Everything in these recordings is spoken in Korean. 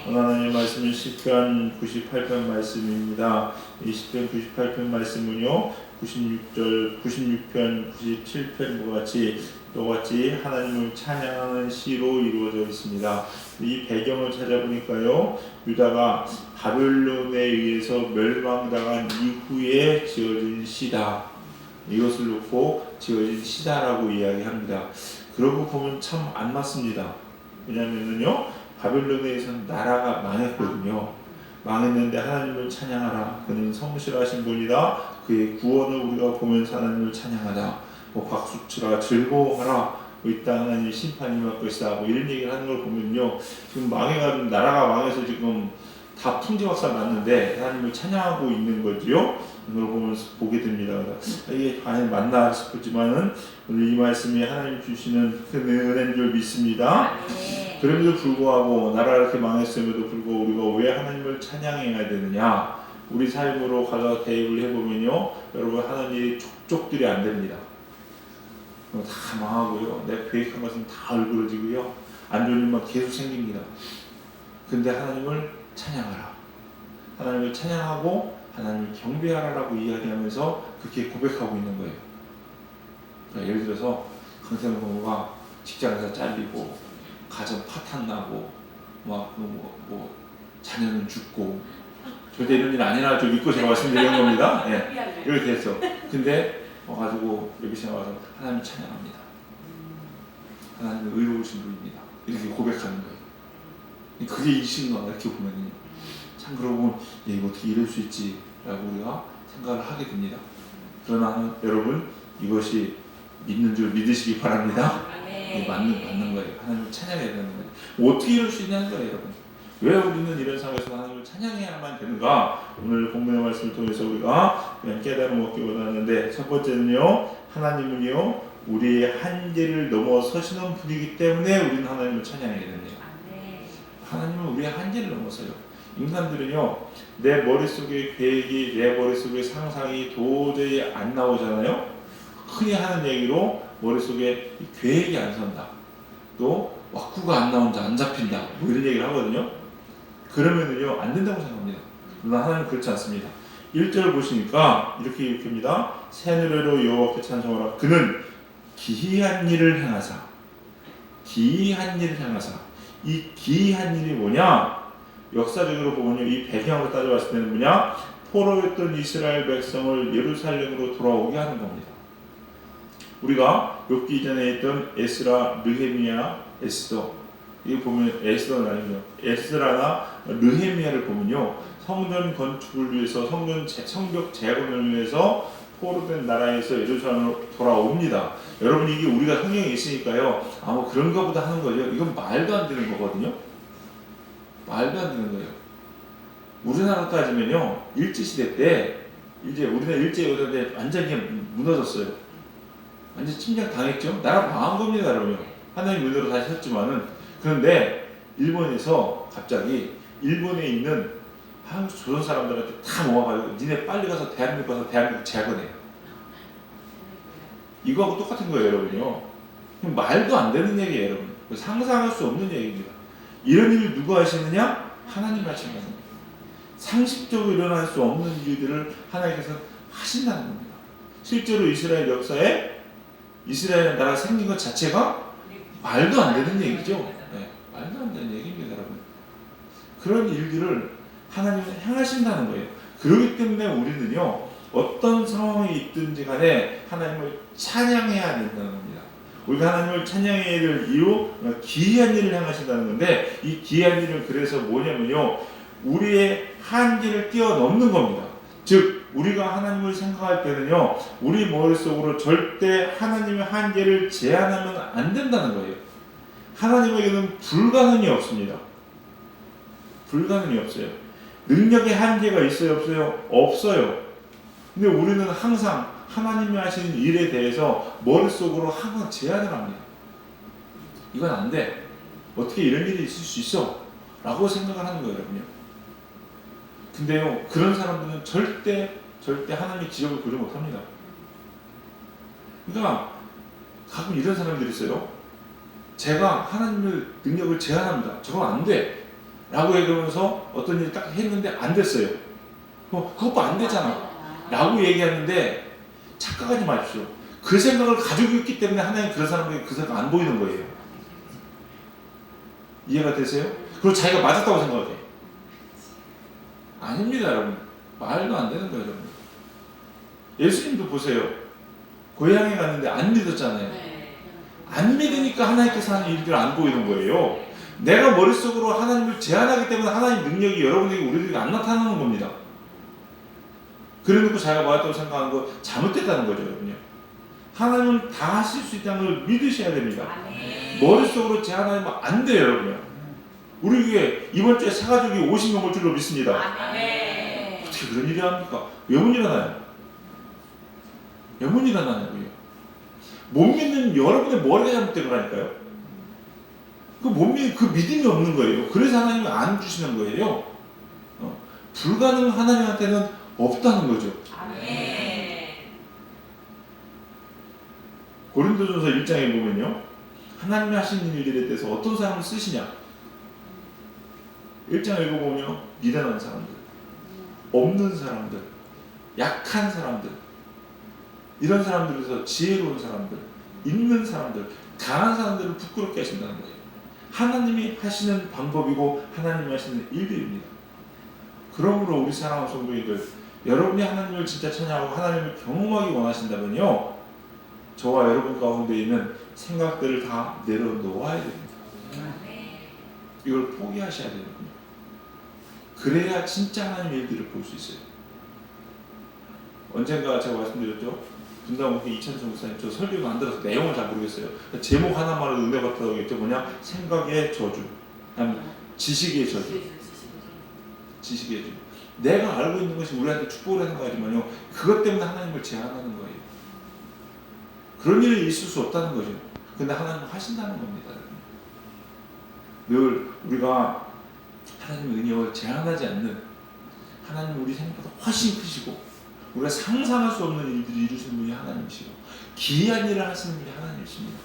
오늘 하나님의 말씀은 시편 98편 말씀입니다. 이 시편 98편 말씀은요 96편 97편과 같이 똑같이 하나님을 찬양하는 시로 이루어져 있습니다. 이 배경을 찾아보니까요 유다가 바벨론에 의해서 멸망당한 이후에 지어진 시다, 이것을 놓고 지어진 시다라고 이야기합니다. 그러고 보면 참 안 맞습니다. 왜냐면은요 바벨론에 의해서는 나라가 망했거든요. 망했는데 하나님을 찬양하라, 그는 성실하신 분이다, 그의 구원을 우리가 보면서 하나님을 찬양하다, 박수치라 즐거워하라, 이 땅 하나님의 심판이 임할 것이다, 이런 얘기를 하는 걸 보면요 지금 망해가지고 나라가 망해서 지금 다 풍지박산 났는데 하나님을 찬양하고 있는 거지요. 이걸 보면서 보게 됩니다. 이게 과연 맞나 싶었지만은 오늘 이 말씀이 하나님 주시는 큰 은혜인 줄 믿습니다. 그럼에도 불구하고 나라가 이렇게 망했음에도 불구하고 우리가 왜 하나님을 찬양해야 되느냐, 우리 삶으로 가서 대입을 해보면요 여러분 하는 일이 족족들이 안 됩니다. 다 망하고요, 내 계획한 것은 다 얼그러지고요, 안 좋은 일만 계속 생깁니다. 근데 하나님을 찬양하라, 하나님을 찬양하고 하나님을 경배하라라고 이야기하면서 그렇게 고백하고 있는 거예요. 그러니까 예를 들어서 강태현 부모가 직장에서 잘리고 가정 파탄나고 자녀는 죽고, 절대 이런 일 아니라 좀 믿고 제가 말씀드리는 겁니다. 예, 이렇게 됐어. 근데 와가지고 여기 생각 와서 하나님 찬양합니다. 하나님은 의로우신 분입니다. 이렇게 고백하는 거예요. 그게 이신가 이렇게 보면요 참 그러고 보면 이거 어떻게 이럴 수 있지 라고 우리가 생각을 하게 됩니다. 그러나 여러분 이것이 믿는 줄 믿으시기 바랍니다. 맞는 거예요. 하나님을 찬양해야 되는 거예요. 어떻게 이럴 수 있냐는 거예요, 여러분. 왜 우리는 이런 상황에서 하나님을 찬양해야만 되는가? 오늘 본문의 말씀을 통해서 우리가 그냥 깨달음 얻기 원하는데, 첫 번째는요 하나님은요 우리의 한계를 넘어서시는 분이기 때문에 우리는 하나님을 찬양해야 됩니다. 하나님은 우리의 한계를 넘어서요. 인간들은요 내 머릿속의 계획이, 내 머릿속의 상상이 도저히 안 나오잖아요. 흔히 하는 얘기로 머릿속에 계획이 안 선다, 또 왁구가 안 나온다, 안 잡힌다, 이런 얘기를 하거든요. 그러면은요 안 된다고 생각합니다. 그러나 하나님은 그렇지 않습니다. 1절 보시니까 이렇게 읽힙니다. 새 노래로 여호와께 찬송하라, 그는 기이한 일을 행하사. 기이한 일을 행하사, 이 기이한 일이 뭐냐? 역사적으로 보면요 이 배경으로 따져봤을 때는 뭐냐? 포로였던 이스라엘 백성을 예루살렘으로 돌아오게 하는 겁니다. 우리가 욥기 이전에 있던 에스라, 느헤미야, 에스더, 이거 보면 에스더는 아니고요 에스라나 느헤미야를 보면요 성전 건축을 위해서, 성벽 재건을 위해서 포로된 나라에서 예루살렘으로 돌아옵니다. 여러분 이게 우리가 성경에 있으니까요 뭐 그런가 보다 하는 거죠. 이건 말도 안 되는 거거든요. 말도 안 되는 거예요. 우리나라 따지면요 일제시대 때 우리나라 일제시대 때 완전히 무너졌어요. 완전 침략 당했죠. 나라 망한 겁니다, 여러분. 하나님 눈으로 다시 섰지만은. 그런데 일본에서 갑자기 일본에 있는 한국 조선 사람들한테 다 모아가지고 니네 빨리 가서 대한민국 재건해. 이거하고 똑같은 거예요, 여러분요. 말도 안 되는 얘기예요, 여러분. 상상할 수 없는 얘기입니다. 이런 일을 누가 하시느냐? 하나님 하시는 겁니다. 상식적으로 일어날 수 없는 일들을 하나님께서 하신다는 겁니다. 실제로 이스라엘 역사에 이스라엘 나라가 생긴 것 자체가 말도 안 되는 얘기죠. 네, 말도 안 되는 얘기입니다, 여러분. 그런 일들을 하나님은 행하신다는 거예요. 그렇기 때문에 우리는요 어떤 상황이 있든지 간에 하나님을 찬양해야 된다는 겁니다. 우리가 하나님을 찬양해야 될 이유, 기이한 일을 행하신다는 건데, 이 기이한 일은 그래서 뭐냐면요 우리의 한계를 뛰어넘는 겁니다. 즉 우리가 하나님을 생각할 때는요 우리 머릿속으로 절대 하나님의 한계를 제한하면 안 된다는 거예요. 하나님에게는 불가능이 없습니다. 불가능이 없어요. 능력의 한계가 있어요, 없어요? 없어요. 근데 우리는 항상 하나님이 하시는 일에 대해서 머릿속으로 항상 제한을 합니다. 이건 안 돼, 어떻게 이런 일이 있을 수 있어? 라고 생각을 하는 거예요, 여러분요. 근데요 그런 사람들은 절대 하나님의 기적을 보지 못합니다. 그러니까 가끔 이런 사람들이 있어요. 제가 하나님의 능력을 제한합니다. 저건 안 돼. 라고 얘기하면서 어떤 일이 딱 했는데 안 됐어요. 그것도 안 되잖아. 라고 얘기하는데 착각하지 마십시오. 그 생각을 가지고 있기 때문에 하나님 그 사람에게 그 생각 안 보이는 거예요. 이해가 되세요? 그리고 자기가 맞았다고 생각해. 아닙니다, 여러분. 말도 안 되는 거예요, 여러분. 예수님도 보세요. 고향에 갔는데 안 믿었잖아요. 안 믿으니까 하나님께서 하는 일들이 안 보이는 거예요. 내가 머릿속으로 하나님을 제한하기 때문에 하나님 능력이 여러분에게 우리들에게 안 나타나는 겁니다. 그래놓고 자기가 맞았다고 생각하는 거 잘못됐다는 거죠, 여러분요. 하나님은 다 하실 수 있다는 걸 믿으셔야 됩니다. 머릿속으로 제한하면 안 돼요, 여러분요. 우리 교회 이번 주에 사가족이 50명 올 줄로 믿습니다. 어떻게 그런 일이 합니까? 왜 못 일어나요? 왜 못 일어나냐고요? 못 믿는 여러분의 머리가 잘못된 거라니까요. 그 믿음이 없는 거예요. 그래서 하나님은 안 주시는 거예요. 불가능한 하나님한테는 없다는 거죠. 고린도전서 1장에 보면요, 하나님이 하시는 일들에 대해서 어떤 사람을 쓰시냐. 1장 읽어보면요, 미련한 사람들, 없는 사람들, 약한 사람들, 이런 사람들에서 지혜로운 사람들, 있는 사람들, 강한 사람들을 부끄럽게 하신다는 거예요. 하나님이 하시는 방법이고 하나님이 하시는 일들입니다. 그러므로 우리 사랑하는 성도님들, 여러분이 하나님을 진짜 찬양하고 하나님을 경험하기 원하신다면요, 저와 여러분 가운데 있는 생각들을 다 내려놓아야 됩니다. 이걸 포기하셔야 되거든요. 그래야 진짜 하나님의 일들을 볼 수 있어요. 언젠가 제가 말씀드렸죠. 분당목회 이찬성 목사님, 저 설교가 안 들어서 내용을 잘 모르겠어요. 제목 하나만으로 은혜 받다고 했죠. 뭐냐? 생각의 저주, 지식의 저주. 지식의 저주. 내가 알고 있는 것이 우리한테 축복을 생각하지만요, 그것 때문에 하나님을 제한하는 거예요. 그런 일이 있을 수 없다는 거죠. 근데 하나님은 하신다는 겁니다. 늘 우리가 하나님의 은혜를 제한하지 않는, 하나님은 우리 생각보다 훨씬 크시고 우리가 상상할 수 없는 일들을 이루시는 분이 하나님이시고 기이한 일을 하시는 분이 하나님이십니다.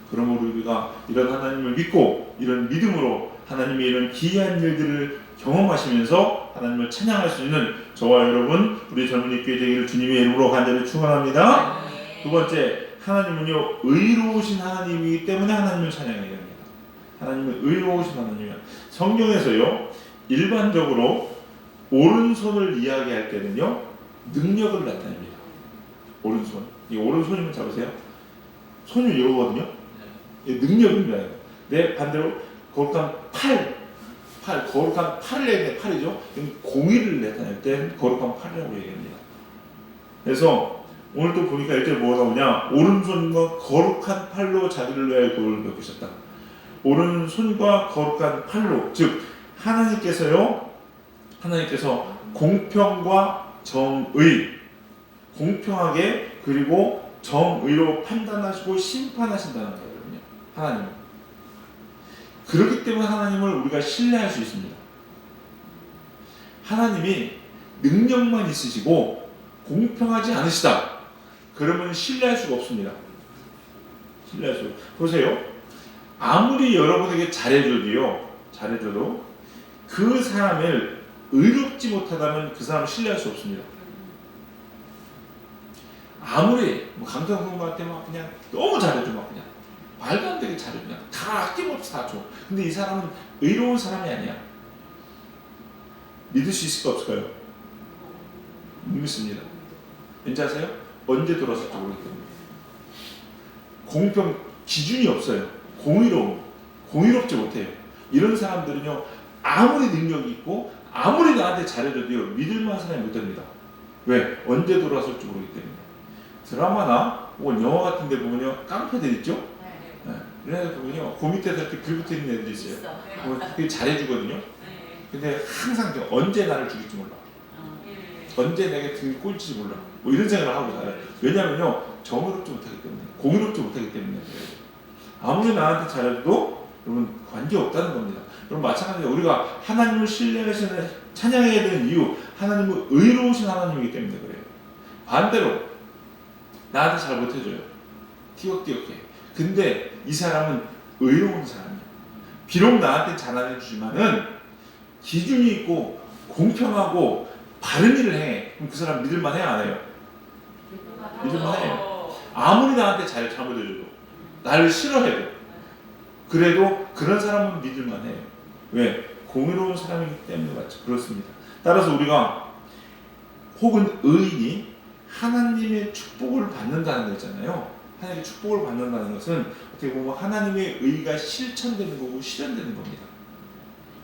그러므로 우리가 이런 하나님을 믿고 이런 믿음으로 하나님의 이런 기이한 일들을 경험하시면서 하나님을 찬양할 수 있는 저와 여러분, 우리 젊은이 교회 되기를 주님의 이름으로 간절히 축원합니다. 두 번째, 하나님은요, 의로우신 하나님이기 때문에 하나님을 찬양해야 됩니다. 하나님은 의로우신 하나님이야. 성경에서요, 일반적으로 오른손을 이야기할 때는요, 능력을 나타냅니다. 오른손. 이 오른손이면 잡으세요. 손이 이거거든요. 능력입니다. 네, 반대로 거룩한 거룩한 팔을 얘기해. 팔이죠. 공의를 나타낼 때 거룩한 팔이라고 얘기합니다. 그래서 오늘 또 보니까 이제 뭐가 나오냐? 오른손과 거룩한 팔로 자기를 위하여 도를 베푸셨다. 오른손과 거룩한 팔로, 즉 하나님께서 공평과 정의, 공평하게 그리고 정의로 판단하시고 심판하신다는 거예요. 하나님은. 그렇기 때문에 하나님을 우리가 신뢰할 수 있습니다. 하나님이 능력만 있으시고 공평하지 않으시다, 그러면 신뢰할 수가 없습니다. 신뢰할 수. 보세요. 아무리 여러분에게 잘해줘도 그 사람을 의롭지 못하다면 그 사람을 신뢰할 수 없습니다. 아무리 강성성한테 막 그냥 너무 잘해줘, 막 그냥 말도 안 되게 잘해줘, 그냥 다 아낌없이 다 줘. 근데 이 사람은 의로운 사람이 아니야. 믿을 수 있을까 없을까요? 못 믿습니다. 왠지 아세요? 언제 돌아설지 모르기 때문에. 공평 기준이 없어요. 공의롭지 못해요. 이런 사람들은요, 아무리 능력이 있고 아무리 나한테 잘해줘도요, 믿을만한 사람이 못 됩니다. 왜? 언제 돌아설지 모르기 때문에. 드라마나 혹은 영화 같은 데 보면요, 깡패들 있죠? 네. 이런 애들 보면요, 그 밑에서 이렇게 불붙어 있는 애들이 있어요. 되게 잘해주거든요. 근데 항상 언제 나를 죽일지 몰라. 언제 내게 등을 꼴지 몰라. 뭐 이런 생각을 하고 살아요. 왜냐면요, 정의롭지 못하기 때문에, 공의롭지 못하기 때문에. 아무리 나한테 잘해도 여러분 관계 없다는 겁니다. 그럼 마찬가지로 우리가 하나님을 신뢰하시는, 찬양해야 되는 이유, 하나님은 의로우신 하나님이기 때문에 그래요. 반대로 나한테 잘 못해줘요. 티격태격해. 근데 이 사람은 의로운 사람이에요. 비록 나한테 잘 안 해주지만은 기준이 있고 공평하고 바른 일을 해. 그럼 그 사람 믿을만 해야 안 해요? 믿을만 해요. 아무리 나한테 잘못해줘도 나를 싫어해도 그래도 그런 사람은 믿을만 해요. 왜? 공의로운 사람이기 때문에 맞죠. 그렇습니다. 따라서 우리가 혹은 의인이 하나님의 축복을 받는다는 거잖아요. 하나님의 축복을 받는다는 것은 어떻게 보면 하나님의 의가 실천되는 거고 실현되는 겁니다.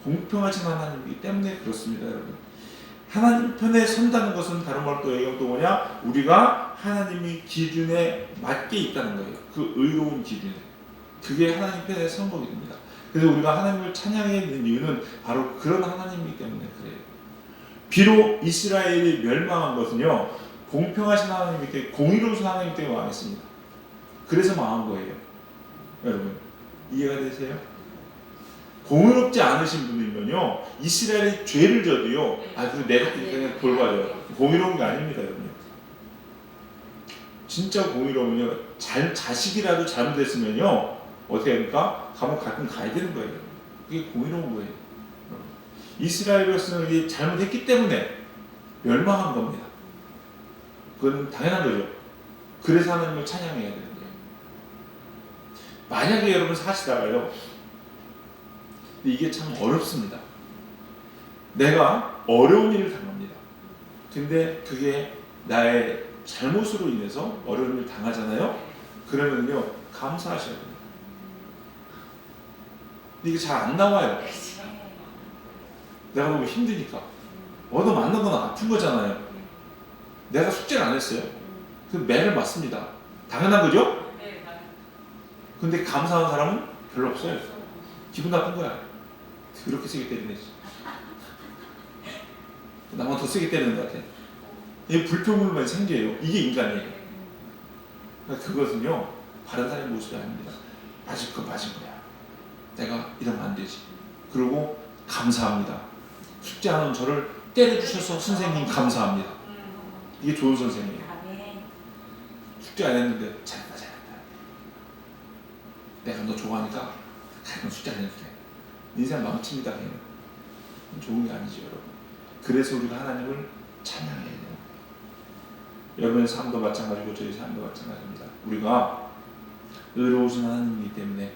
공평하신 하나님이기 때문에 그렇습니다, 여러분. 하나님 편에 선다는 것은 다른 말로 또 뭐냐? 우리가 하나님의 기준에 맞게 있다는 거예요. 그 의로운 기준에. 그게 하나님 편에 선 거게 됩니다. 그래서 우리가 하나님을 찬양해야 되는 이유는 바로 그런 하나님이기 때문에 그래요. 비록 이스라엘이 멸망한 것은요, 공평하신 하나님 때문에, 공의로우신 하나님 때문에 망했습니다. 그래서 망한 거예요. 여러분, 이해가 되세요? 공의롭지 않으신 분이면요, 이스라엘이 죄를 져도요, 그래도 내가 그냥 돌봐줘요. 공의로운 게 아닙니다, 여러분. 진짜 공의로우면요, 자식이라도 잘못했으면요, 어떻게 합니까? 감옥 가끔 가야 되는 거예요. 그게 공의로운 거예요. 이스라엘로서는 잘못했기 때문에 멸망한 겁니다. 그건 당연한 거죠. 그래서 하나님을 찬양해야 되는 거예요. 만약에 여러분 사시다가요, 이게 참 어렵습니다. 내가 어려운 일을 당합니다. 근데 그게 나의 잘못으로 인해서 어려운 일을 당하잖아요. 그러면요, 감사하셔야 됩니다. 근데 이게 잘 안 나와요. 내가 너무 힘드니까. 얻어 맞는 건 아픈 거잖아요. 내가 숙제를 안 했어요. 그 매를 맞습니다. 당연한 거죠? 근데 감사한 사람은 별로 없어요. 기분 나쁜 거야. 그렇게 세게 때리네. 나만 더 세게 때리는 것 같아. 이 불평불만이 생겨요. 이게 인간이에요. 그러니까 그것은요, 바른 사람의 모습이 아닙니다. 맞을 거 맞은 거야. 내가 이러면 안 되지. 그리고 감사합니다. 숙제하는 저를 때려주셔서 선생님 감사합니다. 이게 좋은 선생님이에요. 숙제 안 했는데 잘했다. 내가 너 좋아하니까 가끔 숙제 안 해도 돼. 인생 망칩니다. 그냥. 좋은 게 아니죠, 여러분. 그래서 우리가 하나님을 찬양해야 돼요. 여러분의 삶도 마찬가지고 저희 삶도 마찬가지입니다. 우리가 의로우신 하나님이기 때문에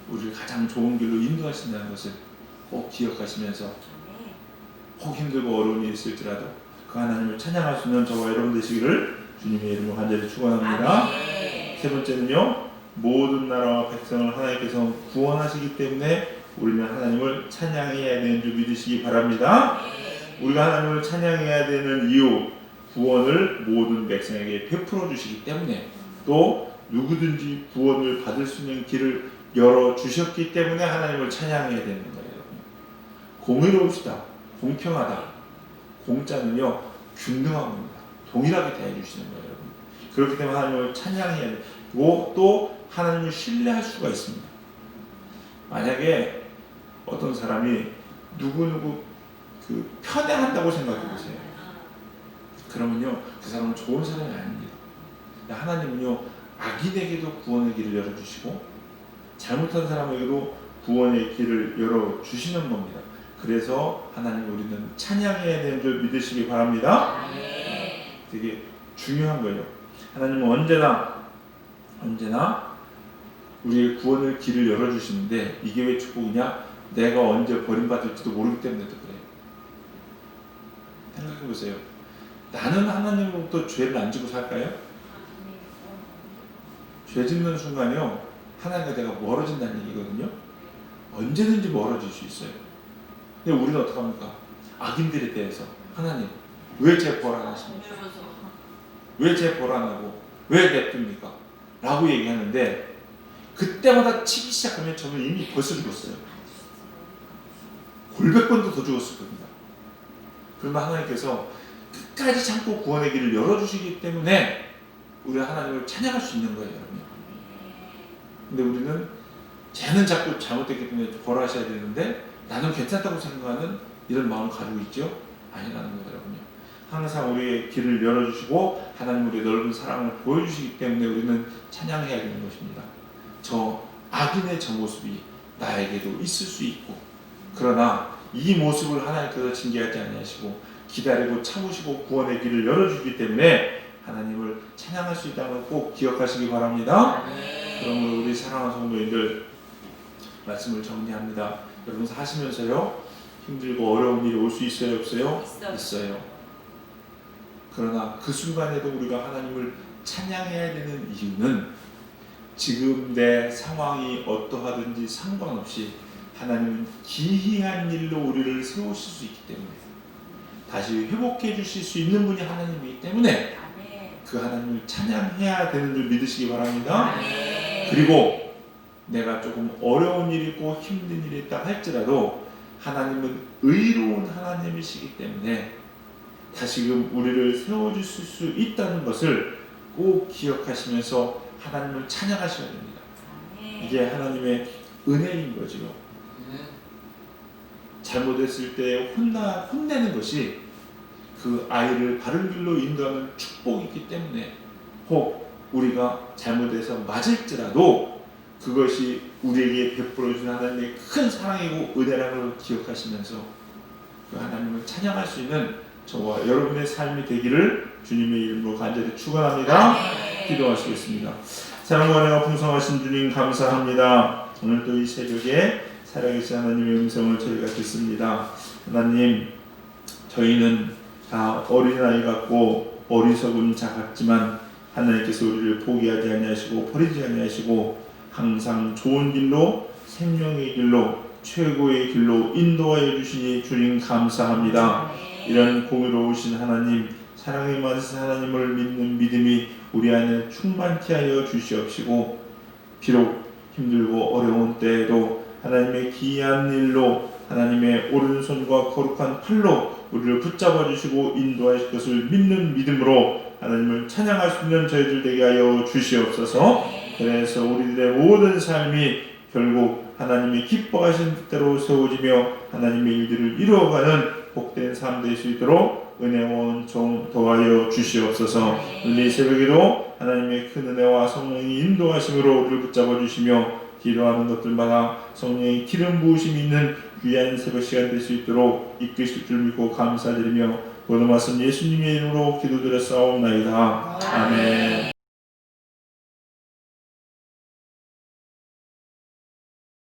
우리를 가장 좋은 길로 인도하신다는 것을 꼭 기억하시면서 혹 힘들고 어려운 일이 있을지라도 그 하나님을 찬양할 수 있는 저와 여러분 되시기를 주님의 이름으로 간절히 축원합니다. 세 번째는요, 모든 나라와 백성을 하나님께서 구원하시기 때문에 우리는 하나님을 찬양해야 되는 줄 믿으시기 바랍니다. 우리가 하나님을 찬양해야 되는 이유, 구원을 모든 백성에게 베풀어 주시기 때문에, 또 누구든지 구원을 받을 수 있는 길을 열어 주셨기 때문에 하나님을 찬양해야 되는 거예요. 공의로우시다, 공평하다. 공짜는요, 균등한 겁니다. 동일하게 대해주시는 거예요, 여러분. 그렇기 때문에 하나님을 찬양해야 되고, 또 하나님을 신뢰할 수가 있습니다. 만약에 어떤 사람이 누구누구 편애한다고 생각해 보세요. 그러면요, 그 사람은 좋은 사람이 아닙니다. 하나님은요, 악인에게도 구원의 길을 열어주시고 잘못한 사람에게도 구원의 길을 열어주시는 겁니다. 그래서 하나님 우리는 찬양해야 되는 줄 믿으시기 바랍니다. 되게 중요한 거예요. 하나님은 언제나 우리의 구원의 길을 열어주시는데, 이게 왜 축복이냐? 내가 언제 버림받을지도 모르기 때문에도 그래요. 생각해보세요. 나는 하나님으로부터 죄를 안 지고 살까요? 죄 짓는 순간요, 하나님과 내가 멀어진다는 얘기거든요. 언제든지 멀어질 수 있어요. 근데 우리는 어떻게 합니까? 악인들에 대해서 하나님, 왜 제 벌 안 하십니까? 왜 제 벌 안 하고 왜 냅둡니까? 라고 얘기하는데, 그때마다 치기 시작하면 저는 이미 벌써 죽었어요. 골백 번도 더 죽었을 겁니다. 그러면 하나님께서 끝까지 참고 구원의 길을 열어주시기 때문에 우리가 하나님을 찬양할 수 있는 거예요, 여러분. 근데 우리는 쟤는 자꾸 잘못됐기 때문에 벌하셔야 되는데 나는 괜찮다고 생각하는 이런 마음을 가지고 있죠? 아니라는 거예요, 여러분요. 항상 우리의 길을 열어주시고 하나님 우리의 넓은 사랑을 보여주시기 때문에 우리는 찬양해야 되는 것입니다. 저 악인의 저 모습이 나에게도 있을 수 있고, 그러나 이 모습을 하나님께서 징계하지 아니하시고 기다리고 참으시고 구원의 길을 열어주기 때문에 하나님을 찬양할 수 있다는 걸 꼭 기억하시기 바랍니다. 그러므로 우리 사랑하는 성도님들 말씀을 정리합니다. 여러분 사시면서요 힘들고 어려운 일이 올 수 있어요 없어요? 있어요. 그러나 그 순간에도 우리가 하나님을 찬양해야 되는 이유는 지금 내 상황이 어떠하든지 상관없이 하나님은 기이한 일로 우리를 세우실 수 있기 때문에 다시 회복해 주실 수 있는 분이 하나님이기 때문에 그 하나님을 찬양해야 되는 줄 믿으시기 바랍니다. 그리고 내가 조금 어려운 일이 있고 힘든 일이 있다 할지라도 하나님은 의로운 하나님이시기 때문에 다시금 우리를 세워주실 수 있다는 것을 꼭 기억하시면서 하나님을 찬양하셔야 됩니다. 이게 하나님의 은혜인 거죠. 잘못했을 때 혼내는 것이 그 아이를 바른 길로 인도하는 축복이기 때문에 혹 우리가 잘못해서 맞을지라도 그것이 우리에게 베풀어 주신 하나님의 큰 사랑이고 은혜라는 걸 기억하시면서 그 하나님을 찬양할 수 있는 저와 여러분의 삶이 되기를 주님의 이름으로 간절히 축원합니다. 기도하시겠습니다. 사랑과 은혜가 풍성하신 주님 감사합니다. 오늘 또 이 새벽에 살아계신 하나님의 음성을 저희가 듣습니다. 하나님, 저희는 다 어린아이 같고 어리석은 자 같지만 하나님께서 우리를 포기하지 아니하시고 버리지 아니하시고 항상 좋은 길로 생명의 길로 최고의 길로 인도하여 주시니 주님 감사합니다. 이런 공의로우신 하나님, 사랑의 많으신 하나님을 믿는 믿음이 우리 안에 충만케 하여 주시옵시고 비록 힘들고 어려운 때에도 하나님의 기이한 일로 하나님의 오른손과 거룩한 팔로 우리를 붙잡아 주시고 인도하실 것을 믿는 믿음으로 하나님을 찬양할 수 있는 저희들 되게 하여 주시옵소서. 그래서 우리들의 모든 삶이 결국 하나님의 기뻐하신 뜻대로 세워지며 하나님의 일들을 이루어가는 복된 삶 될 수 있도록 은혜와 종 도와여 주시옵소서. 오늘 이 새벽에도 하나님의 큰 은혜와 성령의 인도하심으로 우리를 붙잡아 주시며 기도하는 것들마다 성령의 기름 부으심이 있는 귀한 새벽 시간 될 수 있도록 이끄실 줄 믿고 감사드리며 모든 말씀 예수님의 이름으로 기도드렸사옵나이다. 아멘.